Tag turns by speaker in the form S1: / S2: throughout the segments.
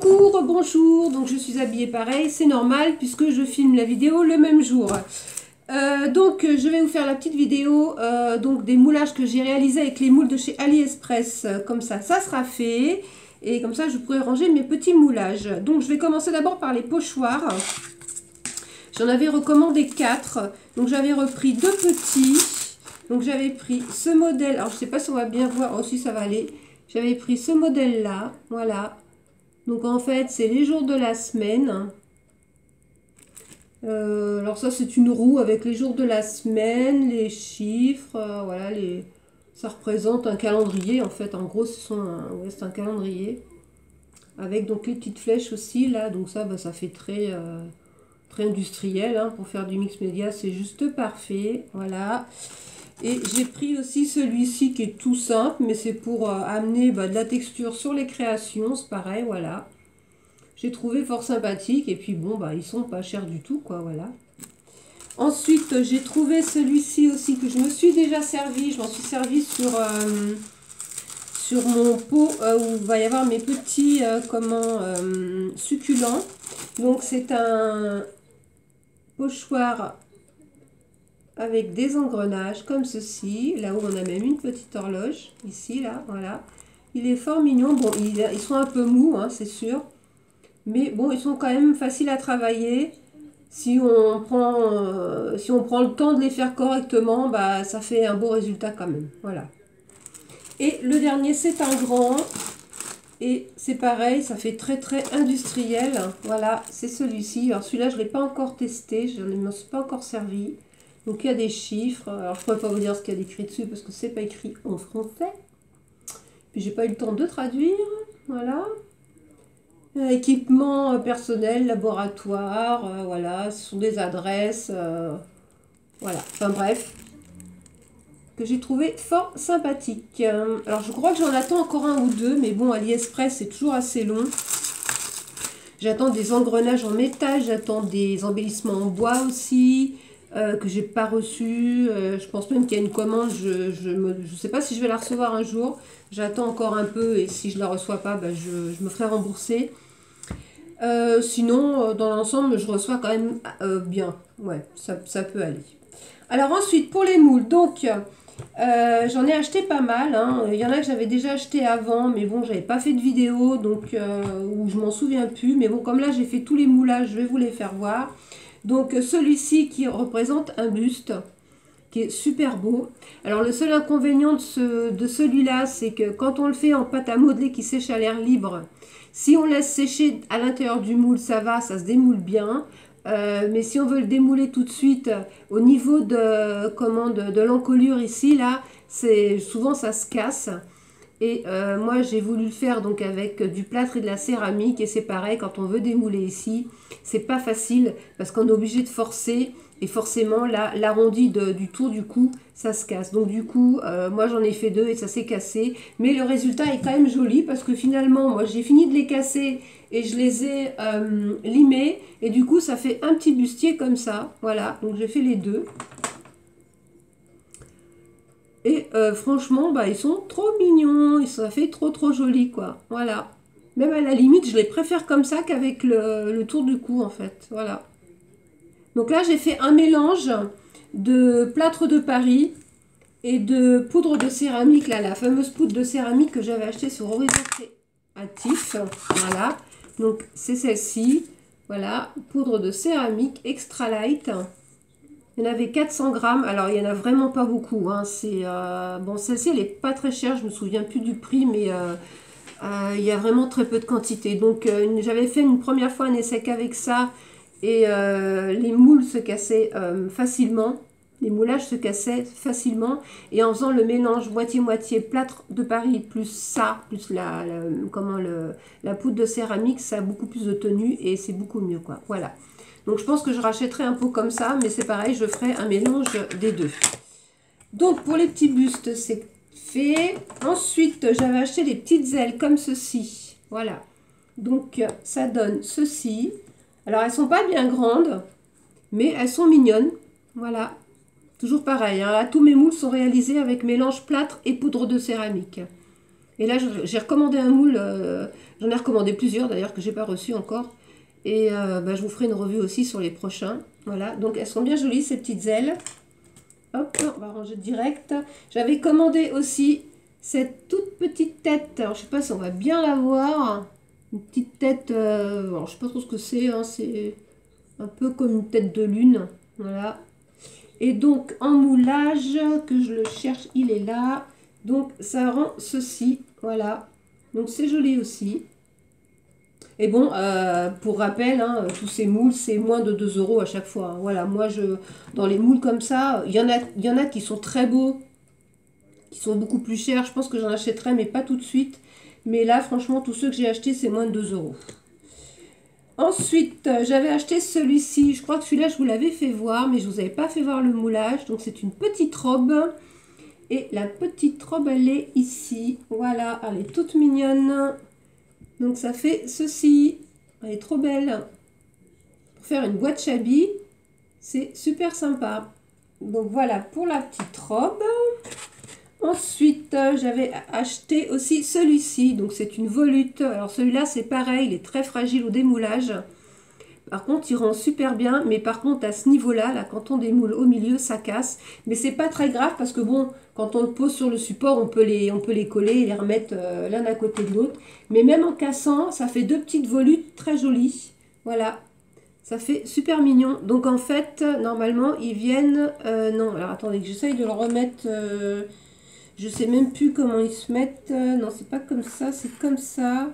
S1: Coucou, bonjour, donc je suis habillée pareil, c'est normal puisque je filme la vidéo le même jour. Je vais vous faire la petite vidéo donc des moulages que j'ai réalisés avec les moules de chez AliExpress. Comme ça sera fait et comme ça je pourrai ranger mes petits moulages. Donc je vais commencer d'abord par les pochoirs. J'en avais recommandé 4, donc j'avais repris 2 petits. Donc j'avais pris ce modèle, alors je sais pas si on va bien voir, oh si ça va aller. J'avais pris ce modèle là, voilà. Donc en fait, c'est les jours de la semaine. Alors ça, c'est une roue avec les jours de la semaine, les chiffres, voilà, ça représente un calendrier en fait. En gros, c'est un calendrier avec donc les petites flèches aussi là. Donc ça, ça fait très industriel hein, pour faire du mix média, c'est juste parfait. Voilà. Et j'ai pris aussi celui-ci qui est tout simple, mais c'est pour amener de la texture sur les créations, c'est pareil, voilà. J'ai trouvé fort sympathique, et puis bon, ils sont pas chers du tout, quoi, voilà. Ensuite, j'ai trouvé celui-ci aussi que je me suis déjà servi, je m'en suis servi sur mon pot où il va y avoir mes petits, succulents. Donc c'est un pochoir avec des engrenages comme ceci, là où on a même une petite horloge, ici, là, voilà. Il est fort mignon, bon, ils sont un peu mous, hein, c'est sûr, mais bon, ils sont quand même faciles à travailler. Si on prend le temps de les faire correctement, ça fait un beau résultat quand même, voilà. Et le dernier, c'est un grand, et c'est pareil, ça fait très industriel, voilà, c'est celui-ci. Alors celui-là, je ne l'ai pas encore testé, je ne m'en suis pas encore servi. Donc il y a des chiffres, alors je ne pourrais pas vous dire ce qu'il y a écrit dessus parce que c'est pas écrit en français. Puis j'ai pas eu le temps de traduire, voilà. Équipement personnel, laboratoire, voilà, ce sont des adresses, voilà, enfin bref, que j'ai trouvé fort sympathique. Alors je crois que j'en attends encore un ou deux, mais bon, AliExpress c'est toujours assez long. J'attends des engrenages en métal, j'attends des embellissements en bois aussi. Que j'ai pas reçu, je pense même qu'il y a une commande, je sais pas si je vais la recevoir un jour, j'attends encore un peu et si je la reçois pas, je me ferai rembourser. Sinon, dans l'ensemble, je reçois quand même bien, ouais, ça peut aller. Alors ensuite, pour les moules, donc j'en ai acheté pas mal, hein. Il y en a que j'avais déjà acheté avant, mais bon, j'avais pas fait de vidéo, donc ou je m'en souviens plus, mais bon, comme là j'ai fait tous les moulages, je vais vous les faire voir. Donc celui-ci qui représente un buste, qui est super beau. Alors le seul inconvénient de celui-là, c'est que quand on le fait en pâte à modeler qui sèche à l'air libre, si on laisse sécher à l'intérieur du moule, ça va, ça se démoule bien. Mais si on veut le démouler tout de suite, au niveau de l'encolure ici, là, souvent ça se casse. Et moi j'ai voulu le faire donc avec du plâtre et de la céramique et c'est pareil quand on veut démouler ici, c'est pas facile parce qu'on est obligé de forcer et forcément l'arrondi du tour du cou ça se casse. Donc du coup moi j'en ai fait 2 et ça s'est cassé, mais le résultat est quand même joli parce que finalement moi j'ai fini de les casser et je les ai limés et du coup ça fait un petit bustier comme ça, voilà, donc j'ai fait les 2. Et franchement, ils sont trop mignons, ça fait trop joli, quoi. Voilà. Même à la limite, je les préfère comme ça qu'avec le tour du cou, en fait. Voilà. Donc là, j'ai fait un mélange de plâtre de Paris et de poudre de céramique, là, la fameuse poudre de céramique que j'avais achetée sur Horizon Créatif. Voilà. Donc, c'est celle-ci. Voilà. Poudre de céramique extra light. Il y en avait 400 grammes, alors il n'y en a vraiment pas beaucoup, hein. Bon, celle-ci elle n'est pas très chère, je me souviens plus du prix, mais il y a vraiment très peu de quantité. Donc j'avais fait une première fois un essai qu'avec ça, et les moules se cassaient facilement, les moulages se cassaient facilement, et en faisant le mélange moitié-moitié plâtre de Paris plus ça, plus la poudre de céramique, ça a beaucoup plus de tenue, et c'est beaucoup mieux, quoi, voilà. Donc je pense que je rachèterai un pot comme ça, mais c'est pareil, je ferai un mélange des deux. Donc pour les petits bustes, c'est fait. Ensuite, j'avais acheté des petites ailes comme ceci. Voilà. Donc ça donne ceci. Alors elles sont pas bien grandes, mais elles sont mignonnes. Voilà. Toujours pareil, hein. Là, tous mes moules sont réalisés avec mélange plâtre et poudre de céramique. Et là, j'ai recommandé un moule, j'en ai recommandé plusieurs d'ailleurs que j'ai pas reçu encore. Et bah, je vous ferai une revue aussi sur les prochains. Voilà, donc elles sont bien jolies ces petites ailes. Hop, on va ranger direct. J'avais commandé aussi cette toute petite tête. Alors, je sais pas si on va bien la voir. Une petite tête, alors, je sais pas trop ce que c'est, hein, c'est un peu comme une tête de lune. Voilà. Et donc, en moulage, que je le cherche, il est là. Donc, ça rend ceci. Voilà. Donc, c'est joli aussi. Et bon, pour rappel, hein, tous ces moules, c'est moins de 2 euros à chaque fois, hein. Voilà, moi, dans les moules comme ça, il y en a qui sont très beaux, qui sont beaucoup plus chers. Je pense que j'en achèterai, mais pas tout de suite. Mais là, franchement, tous ceux que j'ai achetés, c'est moins de 2 euros. Ensuite, j'avais acheté celui-ci. Je crois que celui-là, je vous l'avais fait voir, mais je ne vous avais pas fait voir le moulage. Donc, c'est une petite robe. Et la petite robe, elle est ici. Voilà, elle est toute mignonne. Donc, ça fait ceci. Elle est trop belle. Pour faire une boîte Chabi, c'est super sympa. Donc, voilà pour la petite robe. Ensuite, j'avais acheté aussi celui-ci. Donc, c'est une volute. Alors, celui-là, c'est pareil. Il est très fragile au démoulage. Par contre, il rend super bien. Mais par contre, à ce niveau-là, là, quand on démoule au milieu, ça casse. Mais c'est pas très grave parce que bon, quand on le pose sur le support, on peut les coller et les remettre l'un à côté de l'autre. Mais même en cassant, ça fait deux petites volutes très jolies. Voilà. Ça fait super mignon. Donc, en fait, normalement, ils viennent... non, alors attendez que j'essaye de le remettre... je sais même plus comment ils se mettent. Non, c'est pas comme ça, c'est comme ça.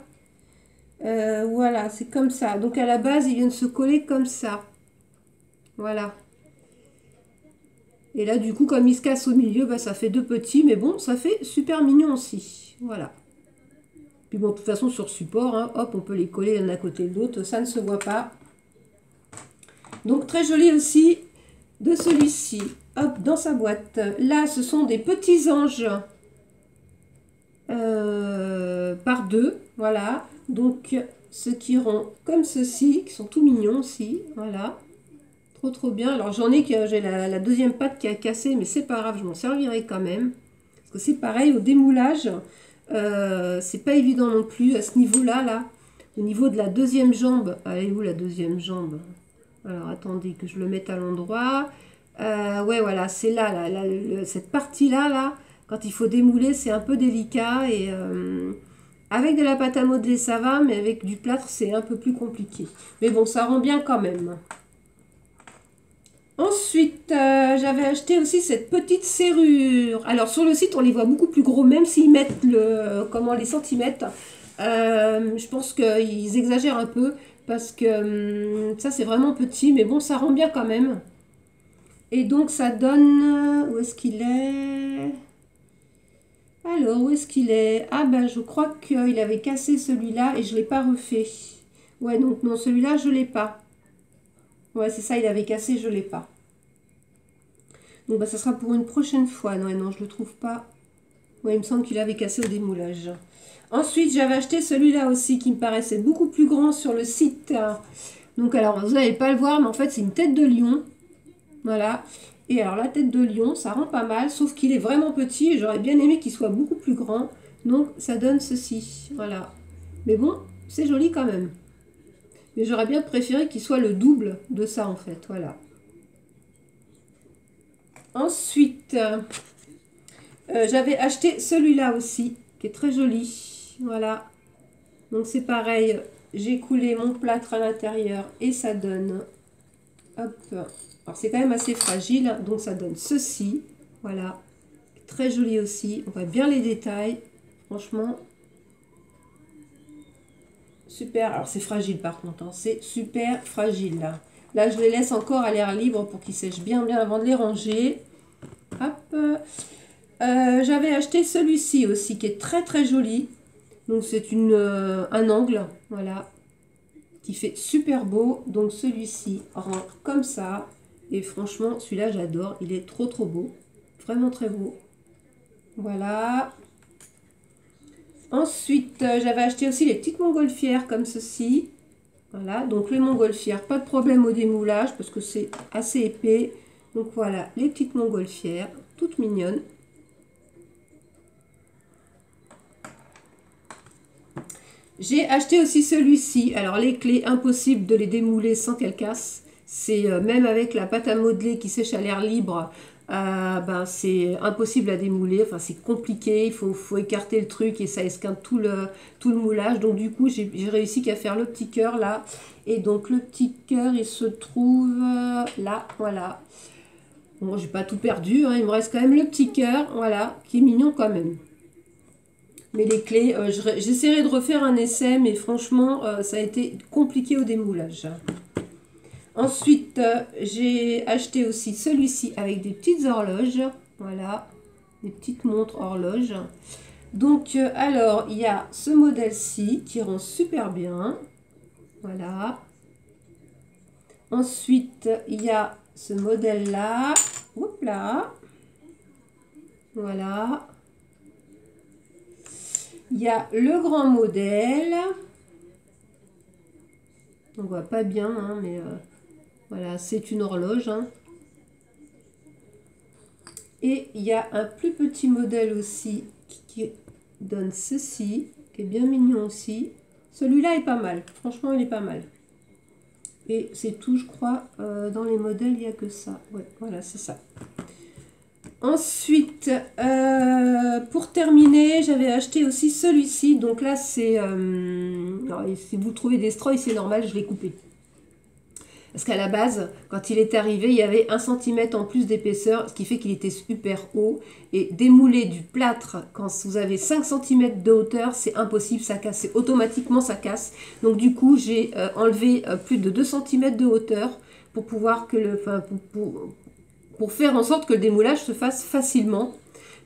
S1: Voilà, c'est comme ça. Donc à la base, ils viennent se coller comme ça. Voilà. Et là, du coup, comme ils se cassent au milieu, bah, ça fait deux petits. Mais bon, ça fait super mignon aussi. Voilà. Puis bon, de toute façon, sur support, hein, hop, on peut les coller l'un à côté de l'autre. Ça ne se voit pas. Donc très joli aussi de celui-ci. Hop, dans sa boîte. Là, ce sont des petits anges. Par deux, voilà. Donc, ceux qui iront comme ceci, qui sont tout mignons aussi, voilà. Trop trop bien. Alors, j'en ai que j'ai la deuxième patte qui a cassé, mais c'est pas grave, je m'en servirai quand même. Parce que c'est pareil, au démoulage, c'est pas évident non plus à ce niveau-là, là. Au niveau de la deuxième jambe, elle est où la deuxième jambe? Alors, attendez que je le mette à l'endroit. Ouais, voilà, c'est là, cette partie-là, là. Quand il faut démouler, c'est un peu délicat et avec de la pâte à modeler, ça va, mais avec du plâtre, c'est un peu plus compliqué. Mais bon, ça rend bien quand même. Ensuite, j'avais acheté aussi cette petite serrure. Alors, sur le site, on les voit beaucoup plus gros, même s'ils mettent les centimètres. Je pense qu'ils exagèrent un peu parce que ça, c'est vraiment petit, mais bon, ça rend bien quand même. Et donc, ça donne... Où est-ce qu'il est? Alors, où est-ce qu'il est? Ah ben, je crois qu'il avait cassé celui-là et je ne l'ai pas refait. Ouais, donc non, celui-là, je ne l'ai pas. Ouais, c'est ça, il avait cassé, je ne l'ai pas. Donc, bah, ça sera pour une prochaine fois. Non, non, je ne le trouve pas. Ouais, il me semble qu'il avait cassé au démoulage. Ensuite, j'avais acheté celui-là aussi qui me paraissait beaucoup plus grand sur le site. Donc, alors, vous n'allez pas le voir, mais en fait, c'est une tête de lion. Voilà. Et alors la tête de lion, ça rend pas mal, sauf qu'il est vraiment petit et j'aurais bien aimé qu'il soit beaucoup plus grand. Donc ça donne ceci. Voilà. Mais bon, c'est joli quand même. Mais j'aurais bien préféré qu'il soit le double de ça en fait. Voilà. Ensuite, j'avais acheté celui-là aussi, qui est très joli. Voilà. Donc c'est pareil, j'ai coulé mon plâtre à l'intérieur et ça donne... Hop. Alors c'est quand même assez fragile, donc ça donne ceci. Voilà. Très joli aussi. On voit bien les détails. Franchement. Super. Alors c'est fragile par contre, hein. C'est super fragile là. Là je les laisse encore à l'air libre pour qu'ils sèchent bien avant de les ranger. Hop. J'avais acheté celui-ci aussi qui est très très joli. Donc c'est un angle. Voilà. Qui fait super beau. Donc celui-ci rend comme ça. Et franchement, celui-là, j'adore. Il est trop, trop beau. Vraiment très beau. Voilà. Ensuite, j'avais acheté aussi les petites montgolfières comme ceci. Voilà. Donc, les montgolfières, pas de problème au démoulage parce que c'est assez épais. Donc, voilà, les petites montgolfières, toutes mignonnes. J'ai acheté aussi celui-ci. Alors les clés, impossible de les démouler sans qu'elles cassent. C'est même avec la pâte à modeler qui sèche à l'air libre, ben, c'est impossible à démouler. Enfin, c'est compliqué. Il faut écarter le truc et ça esquinte tout le moulage. Donc du coup, j'ai réussi qu'à faire le petit cœur là. Et donc le petit cœur, il se trouve là. Voilà. Bon, j'ai pas tout perdu, hein. Il me reste quand même le petit cœur, voilà, qui est mignon quand même. Mais les clés, j'essaierai de refaire un essai, mais franchement, ça a été compliqué au démoulage. Ensuite, j'ai acheté aussi celui-ci avec des petites horloges. Voilà, des petites montres horloges. Donc, alors, il y a ce modèle-ci qui rend super bien. Voilà. Ensuite, il y a ce modèle-là. Oups là. Voilà. Il y a le grand modèle. On voit pas bien, hein, mais voilà, c'est une horloge. Hein. Et il y a un plus petit modèle aussi qui donne ceci, qui est bien mignon aussi. Celui-là est pas mal. Franchement, il est pas mal. Et c'est tout, je crois. Dans les modèles, il n'y a que ça. Ouais, voilà, c'est ça. Ensuite, pour terminer, j'avais acheté aussi celui-ci. Donc là, c'est... si vous trouvez des straws, c'est normal, je l'ai coupé. Parce qu'à la base, quand il est arrivé, il y avait 1 cm en plus d'épaisseur, ce qui fait qu'il était super haut. Et démouler du plâtre, quand vous avez 5 cm de hauteur, c'est impossible, ça casse. Automatiquement, ça casse. Donc du coup, j'ai enlevé plus de 2 cm de hauteur pour pouvoir que le... Enfin, pour faire en sorte que le démoulage se fasse facilement.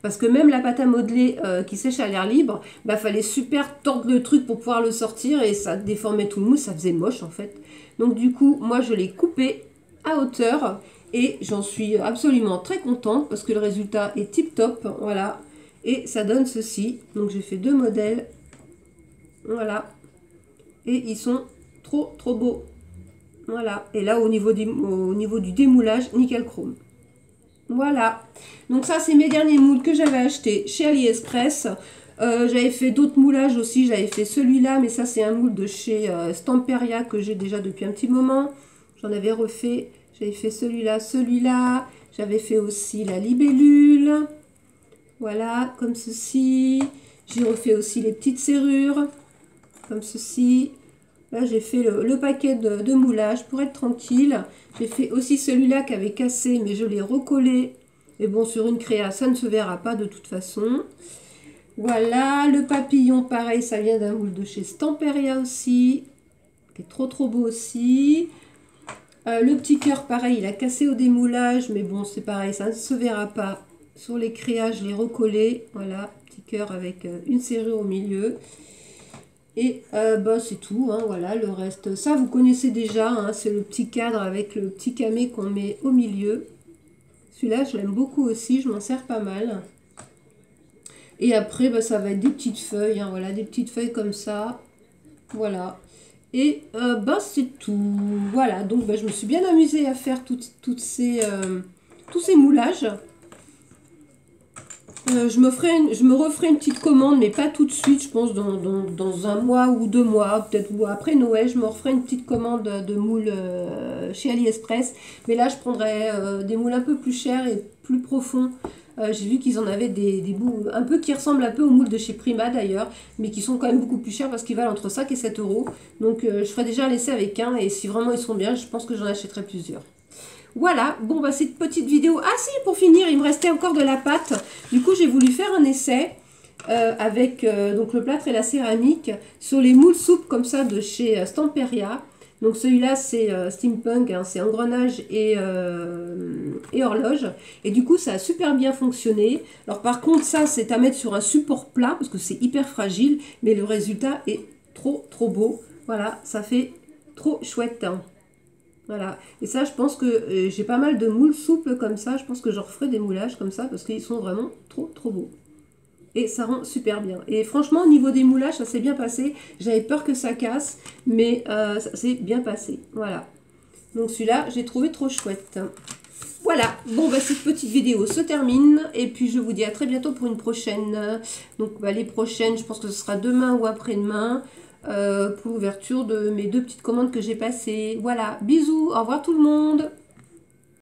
S1: Parce que même la pâte à modeler qui sèche à l'air libre, bah, fallait super tordre le truc pour pouvoir le sortir et ça déformait tout le mousse, ça faisait moche en fait. Donc du coup, moi je l'ai coupé à hauteur et j'en suis absolument très contente parce que le résultat est tip top, voilà. Et ça donne ceci. Donc j'ai fait 2 modèles, voilà. Et ils sont trop beaux, voilà. Et là au niveau du démoulage, nickel chrome. Voilà, donc ça c'est mes derniers moules que j'avais achetés chez AliExpress. J'avais fait d'autres moulages aussi, j'avais fait celui-là, mais ça c'est un moule de chez Stamperia que j'ai déjà depuis un petit moment. J'en avais refait, j'avais fait celui-là, j'avais fait aussi la libellule. Voilà, comme ceci. J'ai refait aussi les petites serrures, comme ceci. Là, j'ai fait le paquet de moulage pour être tranquille. J'ai fait aussi celui-là qui avait cassé, mais je l'ai recollé. Mais bon, sur une créa, ça ne se verra pas de toute façon. Voilà, le papillon, pareil, ça vient d'un moule de chez Stamperia aussi. Qui est trop beau aussi. Le petit cœur, pareil, il a cassé au démoulage. Mais bon, c'est pareil, ça ne se verra pas. Sur les créas, je l'ai recollé. Voilà, petit cœur avec une serrure au milieu. Et bah, c'est tout, hein, voilà, le reste, ça vous connaissez déjà, hein, c'est le petit cadre avec le petit camé qu'on met au milieu. Celui-là, je l'aime beaucoup aussi, je m'en sers pas mal. Et après, bah, ça va être des petites feuilles, hein, voilà, des petites feuilles comme ça, voilà. Et bah, c'est tout, voilà, donc bah, je me suis bien amusée à faire tous ces moulages. Je me referai une petite commande, mais pas tout de suite, je pense dans 1 mois ou 2 mois, peut-être ou après Noël, je me referai une petite commande de moules chez AliExpress. Mais là, je prendrai des moules un peu plus chers et plus profonds. J'ai vu qu'ils en avaient des bouts un peu qui ressemblent un peu aux moules de chez Prima d'ailleurs, mais qui sont quand même beaucoup plus chers parce qu'ils valent entre 5 et 7 euros. Donc je ferai déjà un essai avec un et si vraiment ils sont bien, je pense que j'en achèterai plusieurs. Voilà, bon bah cette petite vidéo, ah si pour finir il me restait encore de la pâte, du coup j'ai voulu faire un essai avec donc le plâtre et la céramique sur les moules souples comme ça de chez Stamperia. Donc celui-là c'est steampunk, hein, c'est engrenage et horloge et du coup ça a super bien fonctionné. Alors par contre ça c'est à mettre sur un support plat parce que c'est hyper fragile mais le résultat est trop beau, voilà ça fait trop chouette, hein. Voilà, et ça je pense que j'ai pas mal de moules souples comme ça, je pense que j'en referai des moulages comme ça parce qu'ils sont vraiment trop beaux. Et ça rend super bien. Et franchement au niveau des moulages ça s'est bien passé, j'avais peur que ça casse, mais ça s'est bien passé, voilà. Donc celui-là j'ai trouvé trop chouette. Voilà, bon bah cette petite vidéo se termine et puis je vous dis à très bientôt pour une prochaine. Donc bah, les prochaines je pense que ce sera demain ou après-demain. pour l'ouverture de mes deux petites commandes que j'ai passées. Voilà, bisous, au revoir tout le monde.